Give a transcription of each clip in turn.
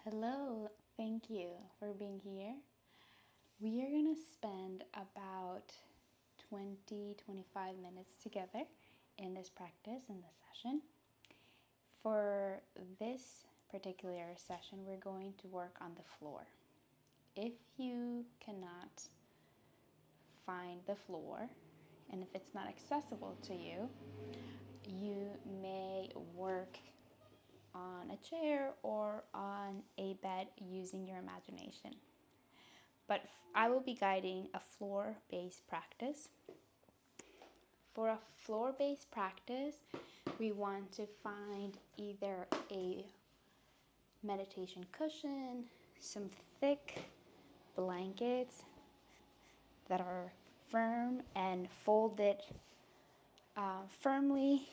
Hello, thank you for being here. We are going to spend about 20-25 minutes together in this practice, in this session. For this particular session, we're going to work on the floor. If you cannot find the floor, and if it's not accessible to you, you may work on a chair or on a bed using your imagination. But I will be guiding a floor-based practice. For a floor-based practice, we want to find either a meditation cushion, some thick blankets that are firm and folded firmly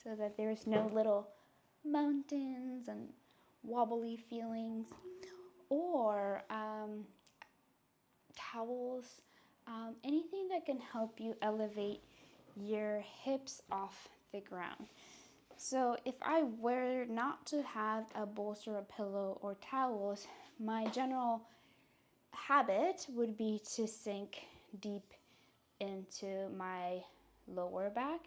so that there's no little mountains and wobbly feelings, or towels, anything that can help you elevate your hips off the ground. So if I were not to have a bolster, a pillow, or towels, my general habit would be to sink deep into my lower back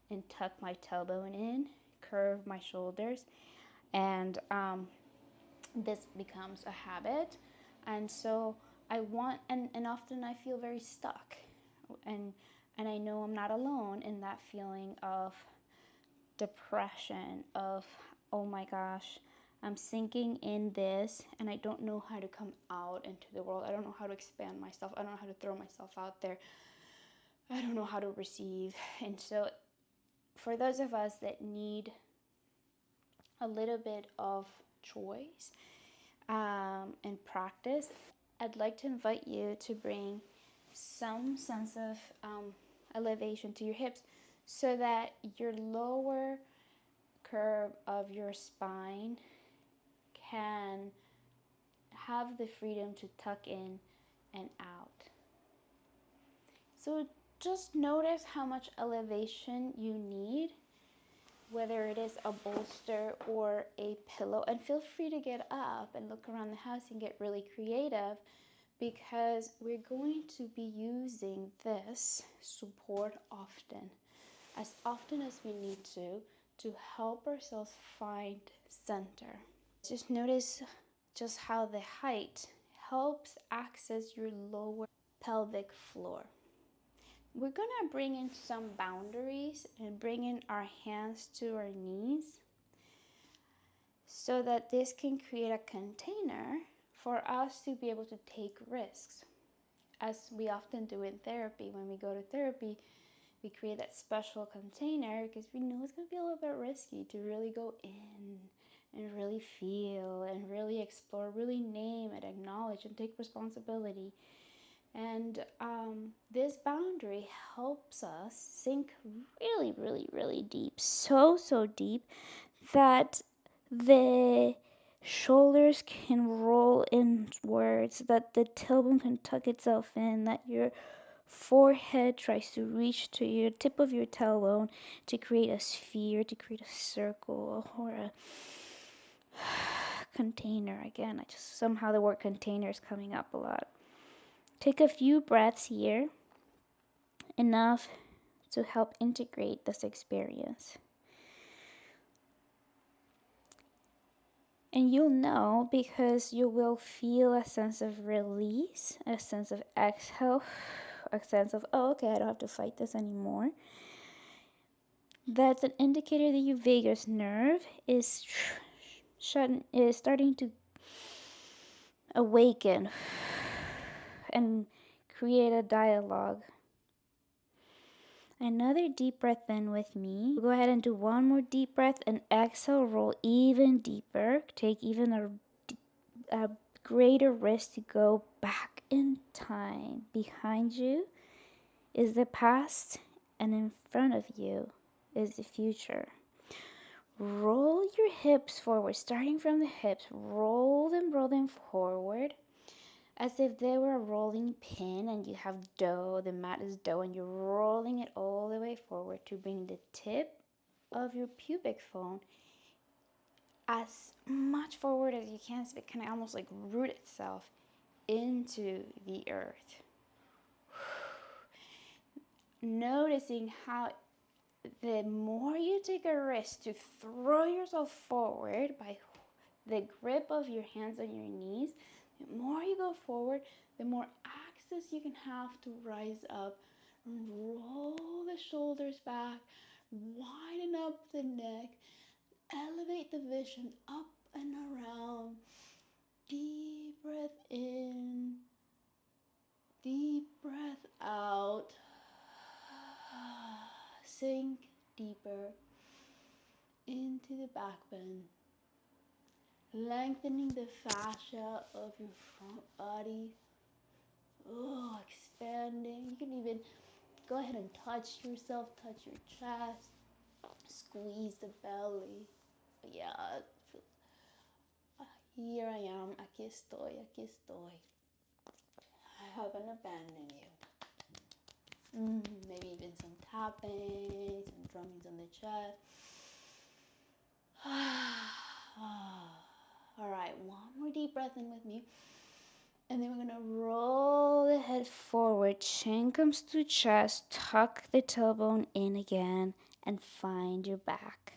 and tuck my tailbone in, curve my shoulders, and this becomes a habit. And so I want, and often I feel very stuck, and I know I'm not alone in that feeling of depression, of, oh my gosh, I'm sinking in this and I don't know how to come out into the world. I don't know how to expand myself. I don't know how to throw myself out there. I don't know how to receive. And so for those of us that need a little bit of choice and practice, I'd like to invite you to bring some sense of elevation to your hips so that your lower curve of your spine can have the freedom to tuck in and out. So just notice how much elevation you need, whether it is a bolster or a pillow, and feel free to get up and look around the house and get really creative, because we're going to be using this support often as we need to help ourselves find center. Just notice just how the height helps access your lower pelvic floor. We're gonna bring in some boundaries and bring in our hands to our knees so that this can create a container for us to be able to take risks. As we often do in therapy, when we go to therapy, we create that special container because we know it's going to be a little bit risky to really go in and really feel and really explore, really name it, acknowledge, and take responsibility. And this boundary helps us sink really, really, really deep, so deep that the shoulders can roll inwards, that the tailbone can tuck itself in, that your forehead tries to reach to your tip of your tailbone to create a sphere, to create a circle, or a container. Again, somehow the word container is coming up a lot. Take a few breaths here, enough to help integrate this experience. And you'll know, because you will feel a sense of release, a sense of exhale, a sense of, oh, okay, I don't have to fight this anymore. That's an indicator that your vagus nerve is starting to awaken and create a dialogue. Another deep breath in with me. Go ahead and do one more deep breath and exhale, roll even deeper. Take even a greater risk to go back in time. Behind you is the past, and in front of you is the future. Roll your hips forward, starting from the hips. Roll them forward as if they were a rolling pin, and you have dough, the mat is dough, and you're rolling it all the way forward to bring the tip of your pubic bone as much forward as you can, so it kind of almost like root itself into the earth. Noticing how the more you take a risk to throw yourself forward by the grip of your hands on your knees, the more you go forward, the more access you can have to rise up and roll the shoulders back, widen up the neck, elevate the vision up and around. Deep breath in, deep breath out. Sink deeper into the back bend, lengthening the fascia of your front body. Oh, expanding. You can even go ahead and touch yourself, touch your chest, squeeze the belly. Yeah, here I am, aquí estoy, aquí estoy. I haven't abandoned you. Maybe even some tapping, some drummings on the chest. All right, one more deep breath in with me. And then we're going to roll the head forward. Chin comes to chest. Tuck the tailbone in again and find your back.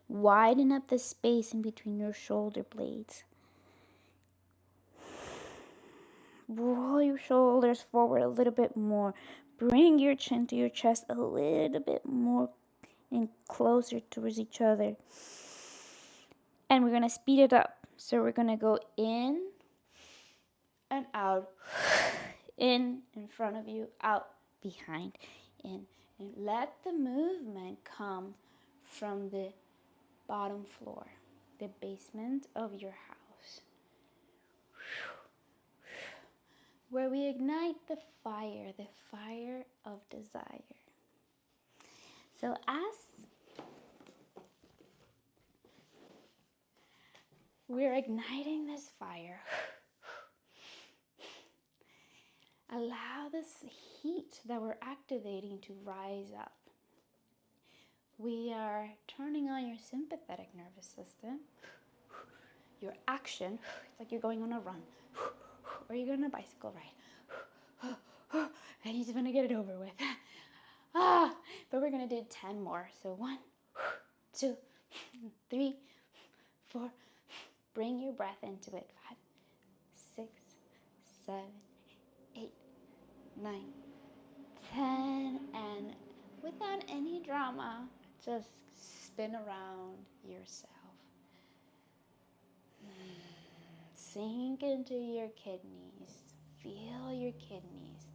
Widen up the space in between your shoulder blades. Roll your shoulders forward a little bit more. Bring your chin to your chest a little bit more and closer towards each other. And we're going to speed it up. So we're going to go in and out. In front of you, out behind. In. And let the movement come from the bottom floor, the basement of your house, where we ignite the fire of desire. So as we're igniting this fire, allow this heat that we're activating to rise up. We are turning on your sympathetic nervous system, your action. It's like you're going on a run, or you're on a bicycle ride, and you just want to get it over with. But we're going to do 10 more. So 1, 2, 3, 4. Bring your breath into it. 5, 6, 7, 8, 9, 10. And without any drama, just spin around yourself. Sink into your kidneys. Feel your kidneys.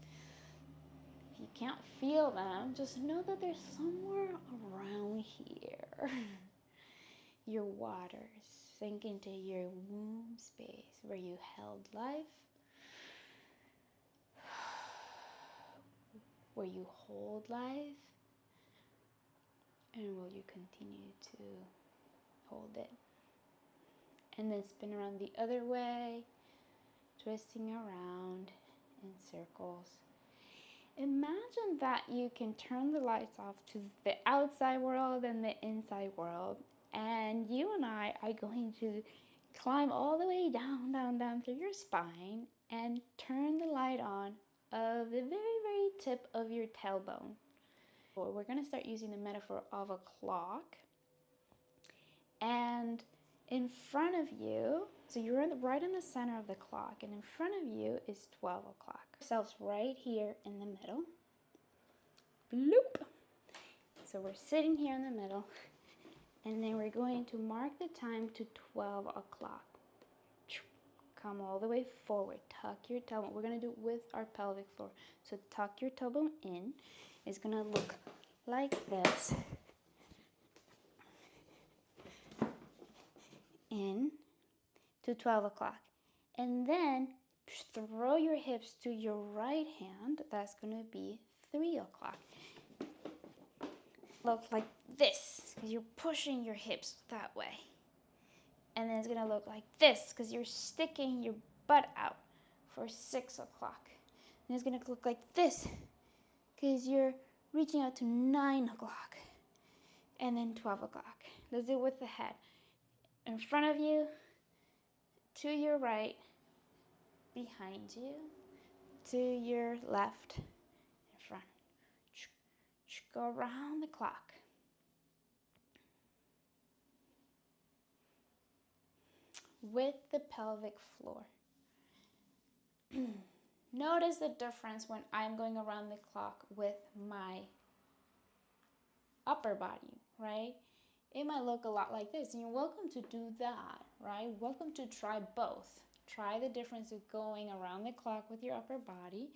If you can't feel them, just know that they're somewhere around here. Your waters. Sink into your womb space where you held life, where you hold life, and will you continue to hold it. And then spin around the other way, twisting around in circles. Imagine that you can turn the lights off to the outside world and the inside world, and you and I are going to climb all the way down, down, down through your spine and turn the light on of the very, very tip of your tailbone. We're going to start using the metaphor of a clock. And in front of you, so you're right in the center of the clock, and in front of you is 12 o'clock. Ourselves right here in the middle. Bloop. So we're sitting here in the middle, and then we're going to mark the time to 12 o'clock. Come all the way forward. Tuck your tailbone. We're going to do it with our pelvic floor. So tuck your tailbone in. It's going to look like this. In to 12 o'clock. And then throw your hips to your right hand. That's going to be 3 o'clock. Look like this, because you're pushing your hips that way. And then it's going to look like this, because you're sticking your butt out for 6 o'clock. And it's going to look like this, because you're reaching out to 9 o'clock. And then 12 o'clock. Let's do it with the head. In front of you, to your right, behind you, to your left, in front. Go around the clock. With the pelvic floor. Notice the difference when I'm going around the clock with my upper body, right? It might look a lot like this, and you're welcome to do that, right? Welcome to try both. Try the difference of going around the clock with your upper body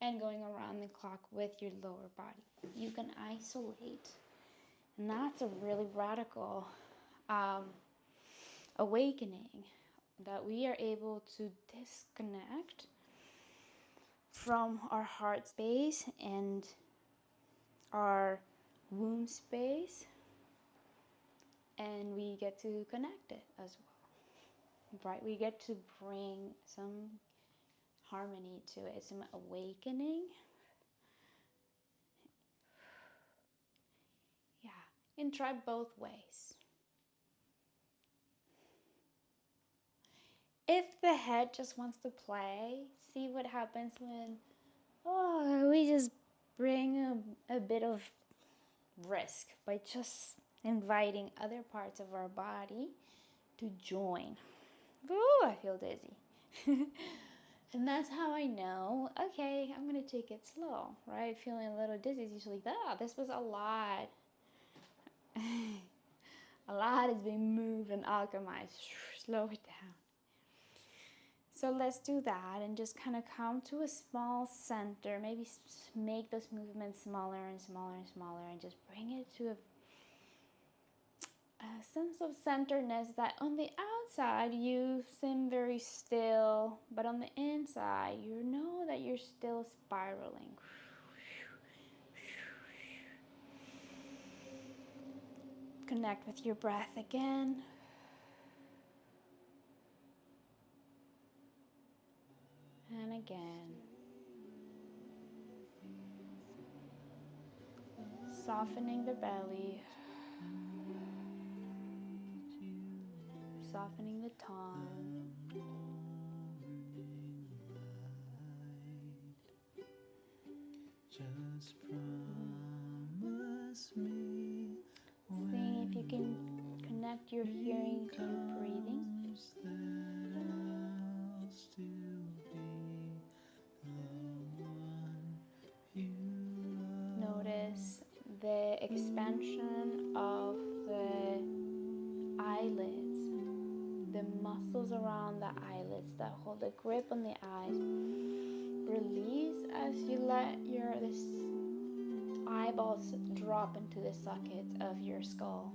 and going around the clock with your lower body. You can isolate, and that's a really radical awakening, that we are able to disconnect from our heart space and our womb space, and we get to connect it as well, right? We get to bring some harmony to it, some awakening. Yeah, and try both ways. If the head just wants to play, see what happens when, we just bring a bit of risk by just inviting other parts of our body to join. Ooh, I feel dizzy. And that's how I know, okay, I'm going to take it slow, right? Feeling a little dizzy is usually, this was a lot. A lot is being moved and alchemized. Slow it down. So let's do that and just kind of come to a small center. Maybe make those movements smaller and smaller and smaller, and just bring it to a sense of centeredness that on the outside you seem very still, but on the inside you know that you're still spiraling. Connect with your breath again. And again. Softening the belly. Softening the tongue. Just promise me. Seeing if you can connect your hearing to your breathing. Notice the expansion of the eyelids, the muscles around the eyelids that hold the grip on the eyes. Release as you let your eyeballs drop into the sockets of your skull.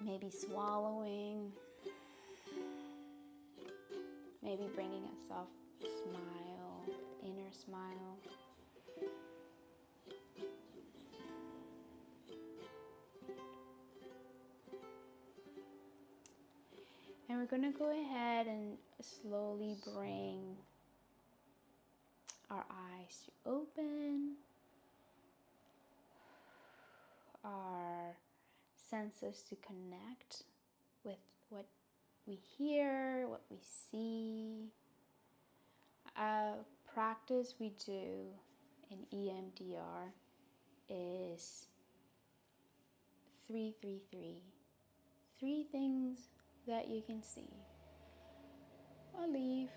Maybe swallowing, maybe bringing a soft smile, inner smile. And we're going to go ahead and slowly bring our eyes to open, our senses to connect with what we hear, what we see. A practice we do in EMDR is 333. 3 things that you can see: a leaf,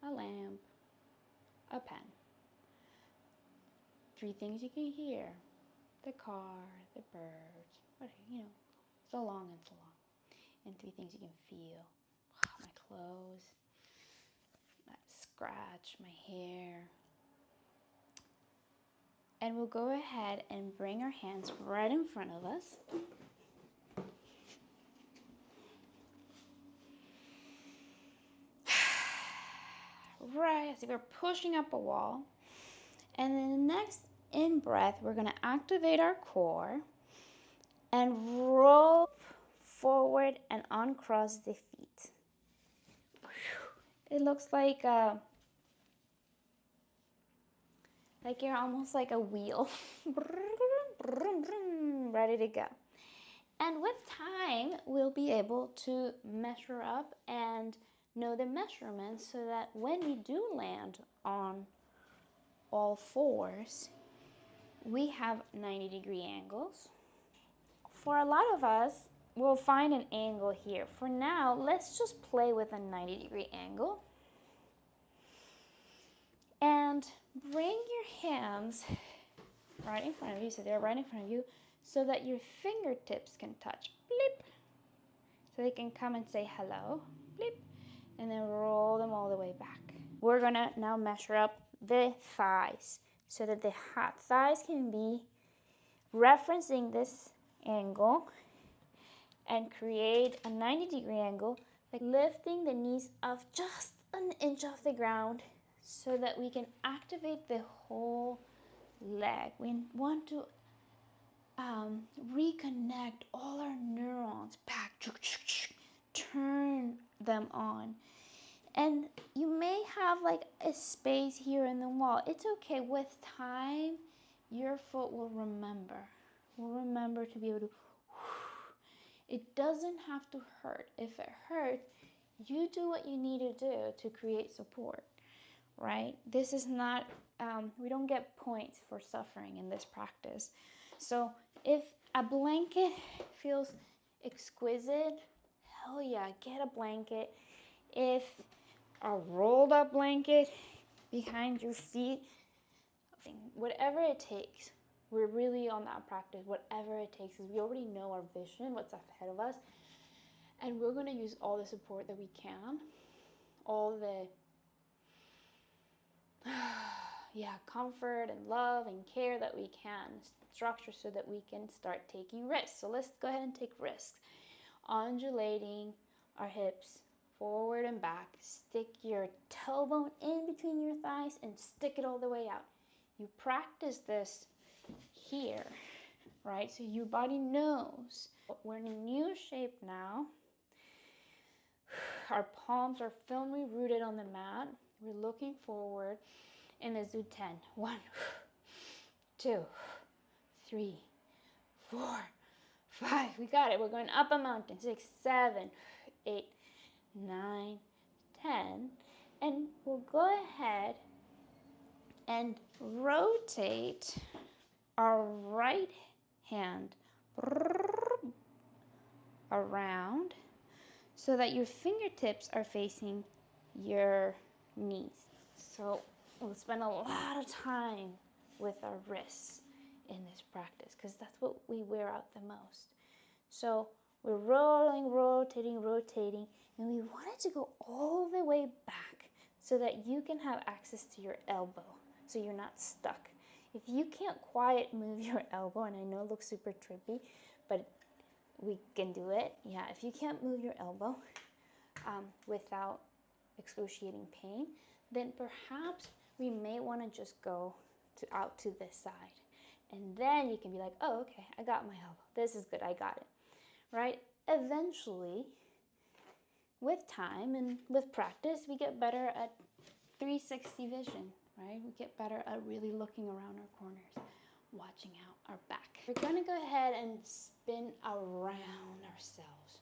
a lamp, a pen. 3 things you can hear: the car, the birds, whatever, so long and so long. And 3 things you can feel: my clothes, that scratch, my hair. And we'll go ahead and bring our hands right in front of us. Right as if we're pushing up a wall. And then the next in-breath, we're going to activate our core and roll forward and uncross the feet. It looks like you're almost like a wheel. ready to go. And with time, we'll be able to measure up and know the measurements so that when we do land on all fours, we have 90-degree angles. For a lot of us, we'll find an angle here. For now, let's just play with a 90-degree angle. And bring your hands right in front of you, so they're right in front of you, so that your fingertips can touch. Blip. So they can come and say hello. Blip. And then roll them all the way back. We're gonna now measure up the thighs so that the thighs can be referencing this angle and create a 90-degree angle, like lifting the knees up just an inch off the ground so that we can activate the whole leg. We want to reconnect all our neurons back, turn them on. And you may have like a space here in the wall. It's okay. With time, your foot will remember. Will remember to be able to. It doesn't have to hurt. If it hurts, you do what you need to do to create support, right? This is not, we don't get points for suffering in this practice. So if a blanket feels exquisite, hell yeah, get a blanket. If a rolled up blanket behind your feet, whatever it takes, we're really on that practice. Whatever it takes, is we already know our vision, what's ahead of us, and we're going to use all the support that we can, all the comfort and love and care that we can, structure so that we can start taking risks. So let's go ahead and take risks. Undulating our hips forward and back. Stick your tailbone in between your thighs and stick it all the way out. You practice this here, right? So your body knows. We're in a new shape now. Our palms are firmly rooted on the mat. We're looking forward in the Zoo 10. 1, 2, 3, 4, 5. We got it. We're going up a mountain. 6, 7, 8, 9, 10. And we'll go ahead and rotate our right hand around so that your fingertips are facing your knees. So we'll spend a lot of time with our wrists in this practice because that's what we wear out the most. So we're rolling, rotating, and we want it to go all the way back so that you can have access to your elbow, so you're not stuck. If you can't quite move your elbow, and I know it looks super trippy, but we can do it. Yeah, if you can't move your elbow without excruciating pain, then perhaps we may want to just go out to this side. And then you can be like, oh, okay, I got my elbow. This is good, I got it, right? Eventually, with time and with practice, we get better at 360 vision, right? We get better at really looking around our corners, watching out our back. We're going to go ahead and spin around ourselves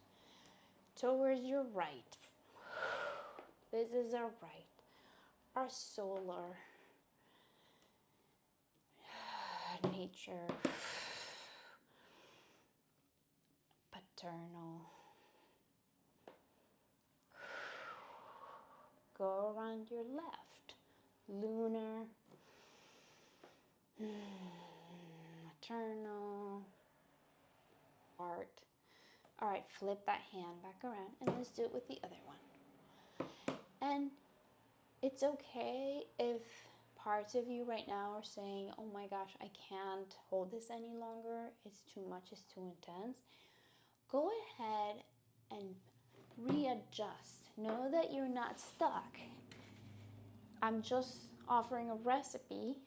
towards your right. This is our right, our solar nature, paternal. Go around your left, lunar, maternal, heart. All right, flip that hand back around and let's do it with the other one. And it's okay if parts of you right now are saying, oh my gosh, I can't hold this any longer. It's too much, it's too intense. Go ahead and readjust. Know that you're not stuck. I'm just offering a recipe.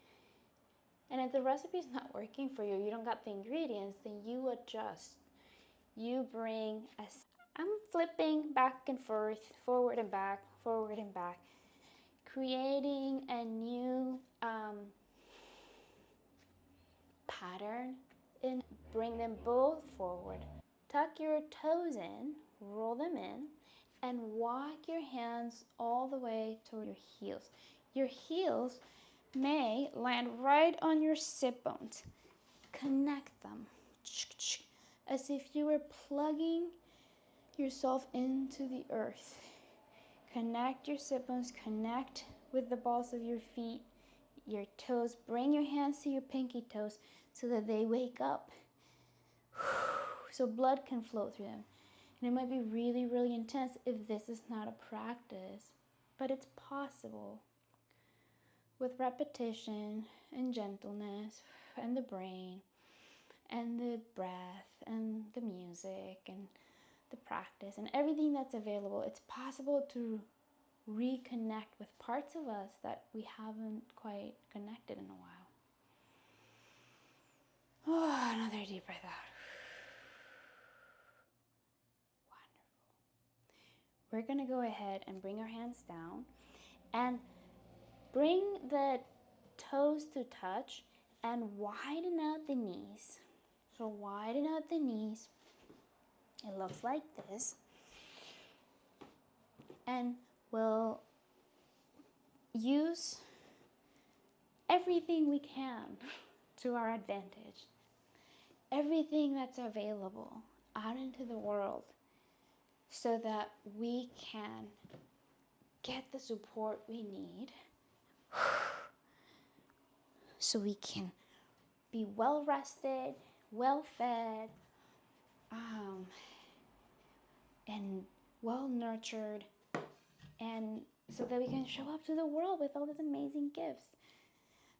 And if the recipe is not working for you, you don't got the ingredients, then you adjust. You bring I'm flipping back and forth, forward and back, creating a new pattern and bring them both forward. Tuck your toes in, roll them in, and walk your hands all the way toward your heels. Your heels may land right on your sit bones. Connect them as if you were plugging yourself into the earth. Connect your sit bones, connect with the balls of your feet, your toes. Bring your hands to your pinky toes so that they wake up, so blood can flow through them. And it might be really, really intense if this is not a practice, but it's possible with repetition and gentleness and the brain and the breath and the music and the practice and everything that's available. It's possible to reconnect with parts of us that we haven't quite connected in a while. Oh, another deep breath out. Wonderful. We're going to go ahead and bring our hands down and bring the toes to touch and widen out the knees. So widen out the knees. It looks like this. And we'll use everything we can to our advantage. Everything that's available out into the world so that we can get the support we need so we can be well rested, well fed, and well nurtured, and so that we can show up to the world with all these amazing gifts.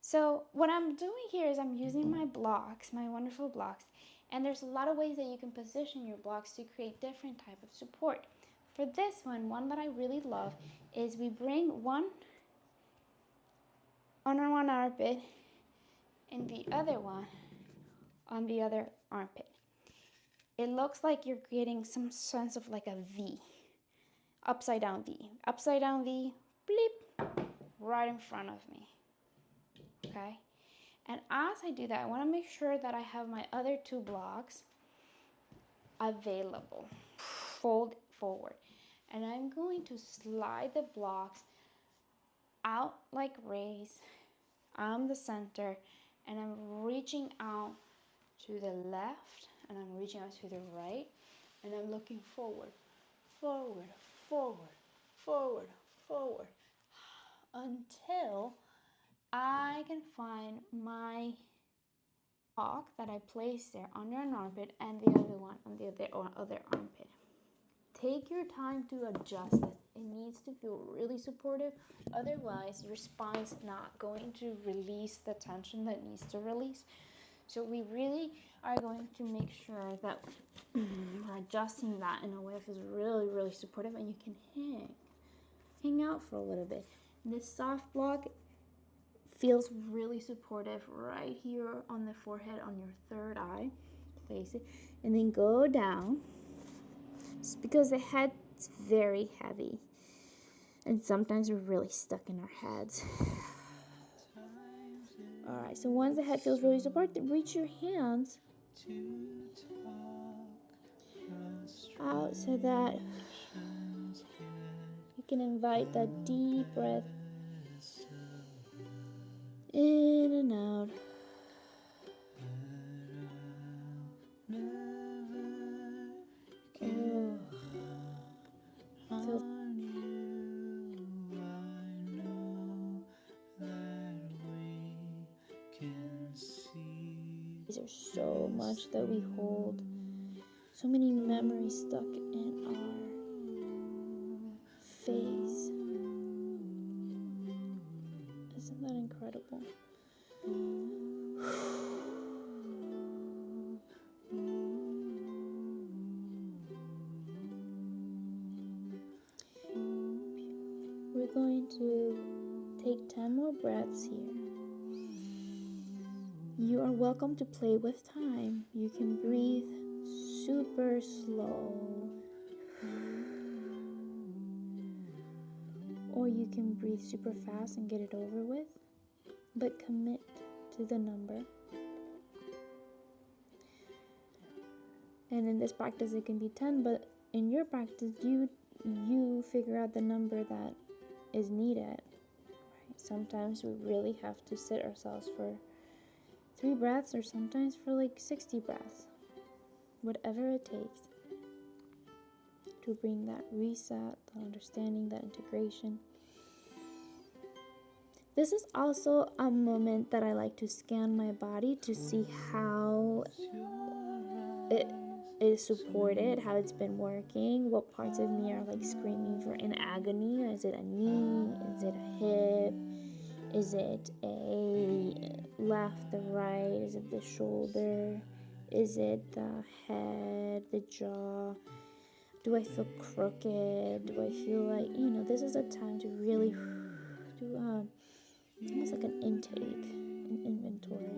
So what I'm doing here is I'm using my blocks, my wonderful blocks, and there's a lot of ways that you can position your blocks to create different type of support. For this one that I really love is we bring one on one armpit and the other one on the other armpit. It looks like you're creating some sense of like a V, upside down V, bleep, right in front of me. Okay? And as I do that, I want to make sure that I have my other two blocks available. Fold forward. And I'm going to slide the blocks out like rays. I'm the center, and I'm reaching out to the left, and I'm reaching out to the right, and I'm looking forward, forward, forward, forward, forward, until I can find my block that I placed there under an armpit and the other one on the other armpit. Take your time to adjust it. It needs to feel really supportive. Otherwise, your spine's not going to release the tension that needs to release. So we really are going to make sure that we're adjusting that in a way that feels really, really supportive, and you can hang out for a little bit. This soft block feels really supportive right here on the forehead, on your third eye. Place it, and then go down. It's because the head's very heavy, and sometimes we're really stuck in our heads. All right, so once the head feels really supported, reach your hands out so that you can invite that deep breath in and out. There's so much that we hold, so many memories stuck in our face. Isn't that incredible? We're going to take 10 more breaths here. You are welcome to play with time. You can breathe super slow, or you can breathe super fast and get it over with, but commit to the number. And in this practice it can be 10, but in your practice you figure out the number that is needed. Right? Sometimes we really have to sit ourselves for 3 breaths, or sometimes for like 60 breaths. Whatever it takes to bring that reset, that understanding, that integration. This is also a moment that I like to scan my body to see how it is supported, how it's been working, what parts of me are like screaming for in agony. Is it a knee? Is it a hip? Is it a left, the right? Is it the shoulder? Is it the head, the jaw? Do I feel crooked? Do I feel like, this is a time to really do almost like an intake, an inventory.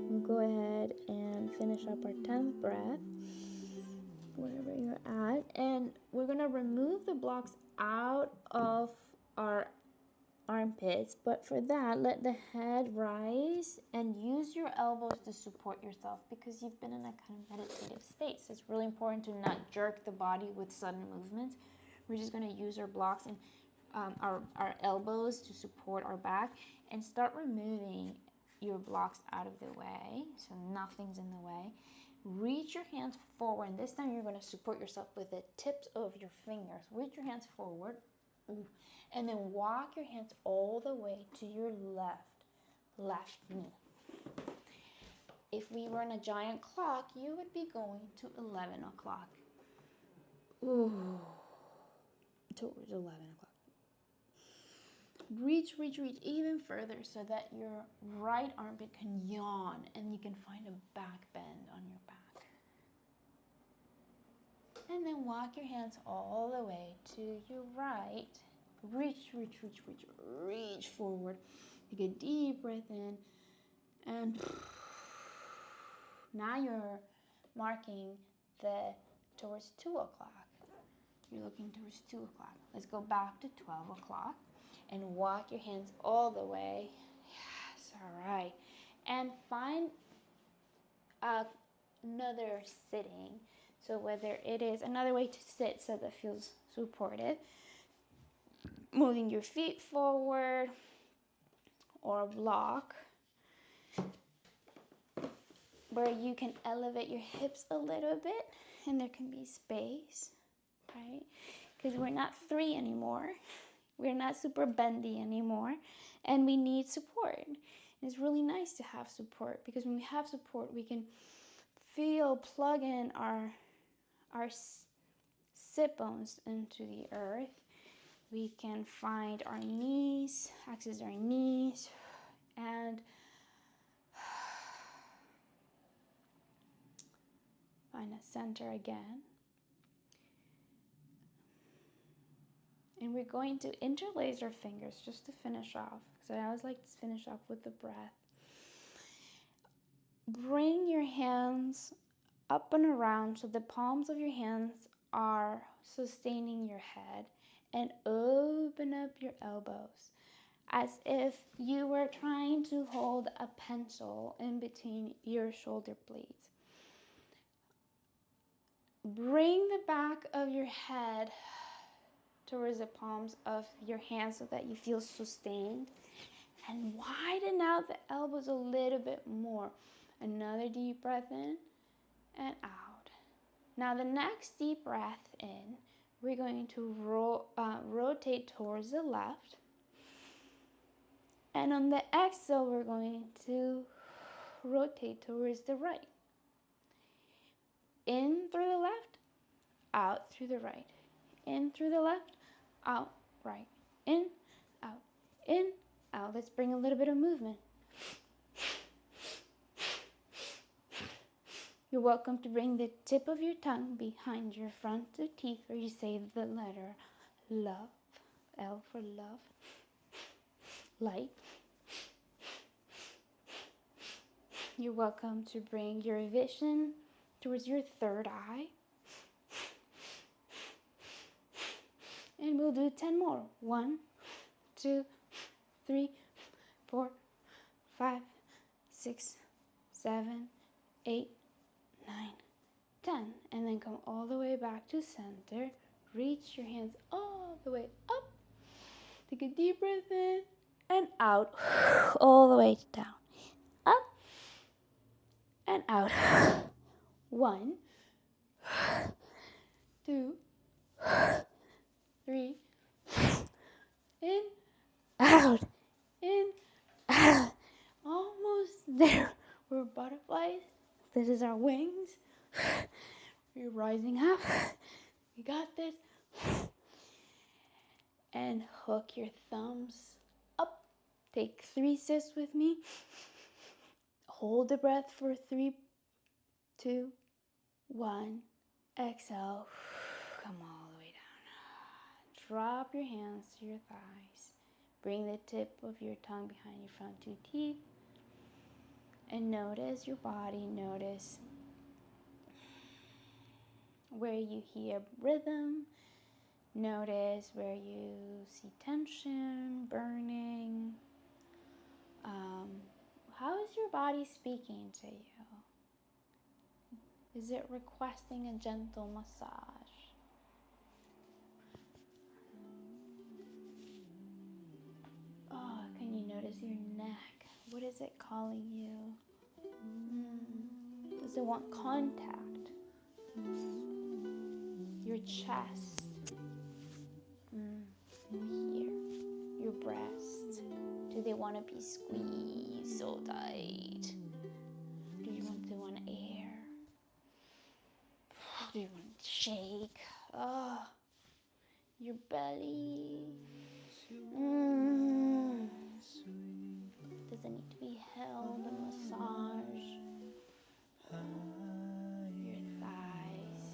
We'll go ahead and finish up our 10th breath, wherever you're at, and we're going to remove the blocks out of our armpits, but for that, let the head rise and use your elbows to support yourself, because you've been in a kind of meditative state. So it's really important to not jerk the body with sudden movements. We're just going to use our blocks and our elbows to support our back, and start removing your blocks out of the way so nothing's in the way. Reach your hands forward, and this time you're going to support yourself with the tips of your fingers. Reach your hands forward. And then walk your hands all the way to your left knee. If we were in a giant clock, you would be going to 11 o'clock. Ooh. Towards 11 o'clock. Reach even further so that your right armpit can yawn and you can find a back bend on your back. And then walk your hands all the way to your right. Reach forward. Take a deep breath in, and now you're marking towards 2 o'clock. You're looking towards 2 o'clock. Let's go back to 12 o'clock and walk your hands all the way. Yes, all right. And find another sitting. So whether it is another way to sit so that feels supported, moving your feet forward, or a block where you can elevate your hips a little bit and there can be space, right? Because we're not 3 anymore. We're not super bendy anymore, and we need support. And it's really nice to have support, because when we have support, we can plug in our sit bones into the earth. We can find our knees, access our knees, and find a center again. And we're going to interlace our fingers just to finish off, because I always like to finish off with the breath. Bring your hands up and around so the palms of your hands are sustaining your head, and open up your elbows as if you were trying to hold a pencil in between your shoulder blades. Bring the back of your head towards the palms of your hands so that you feel sustained, and widen out the elbows a little bit more. Another deep breath in and out. Now the next deep breath in, we're going to rotate towards the left, and on the exhale we're going to rotate towards the right. In through the left, out through the right. In through the left, out, right. In, out. Let's bring a little bit of movement. You're welcome to bring the tip of your tongue behind your front teeth where you say the letter love, L for love, light. You're welcome to bring your vision towards your third eye. And we'll do 10 more. 1, 2, 3, 4, 5, 6, 7, 8, 9, 10. And then come all the way back to center. Reach your hands all the way up. Take a deep breath in and out. All the way down. Up and out. 1, 2, 3, in, out, in, out. Almost there. We're butterflies. This is our wings. You're rising up. You got this. And hook your thumbs up. Take 3 sips with me. Hold the breath for 3, 2, 1. Exhale. Come all the way down. Drop your hands to your thighs. Bring the tip of your tongue behind your front 2 teeth. And notice your body. Notice where you hear rhythm. Notice where you see tension, burning. How is your body speaking to you? Is it requesting a gentle massage? Oh, can you notice your neck? What is it calling you? Does it want contact? Your chest. Here. Your breasts. Do they want to be squeezed so tight? Do you want air? Do you want to shake? Oh, your belly. Does it need to be held and massaged? Your thighs,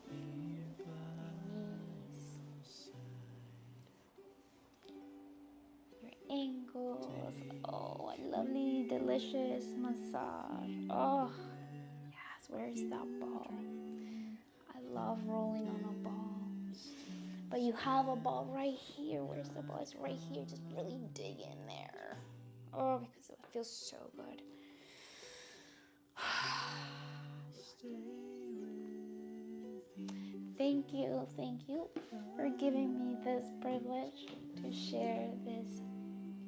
your knees, your ankles. Oh, a lovely, delicious massage. Oh, yes, where's that ball? I love rolling on a ball. But you have a ball right here. Where's the ball? It's right here. Just really dig in there. Oh, because it feels so good. Thank you for giving me this privilege to share this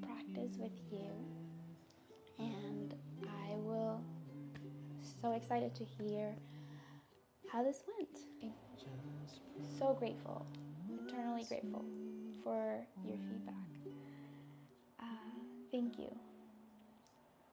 practice with you. And I will so excited to hear how this went. So grateful, eternally grateful for your feedback. Thank you.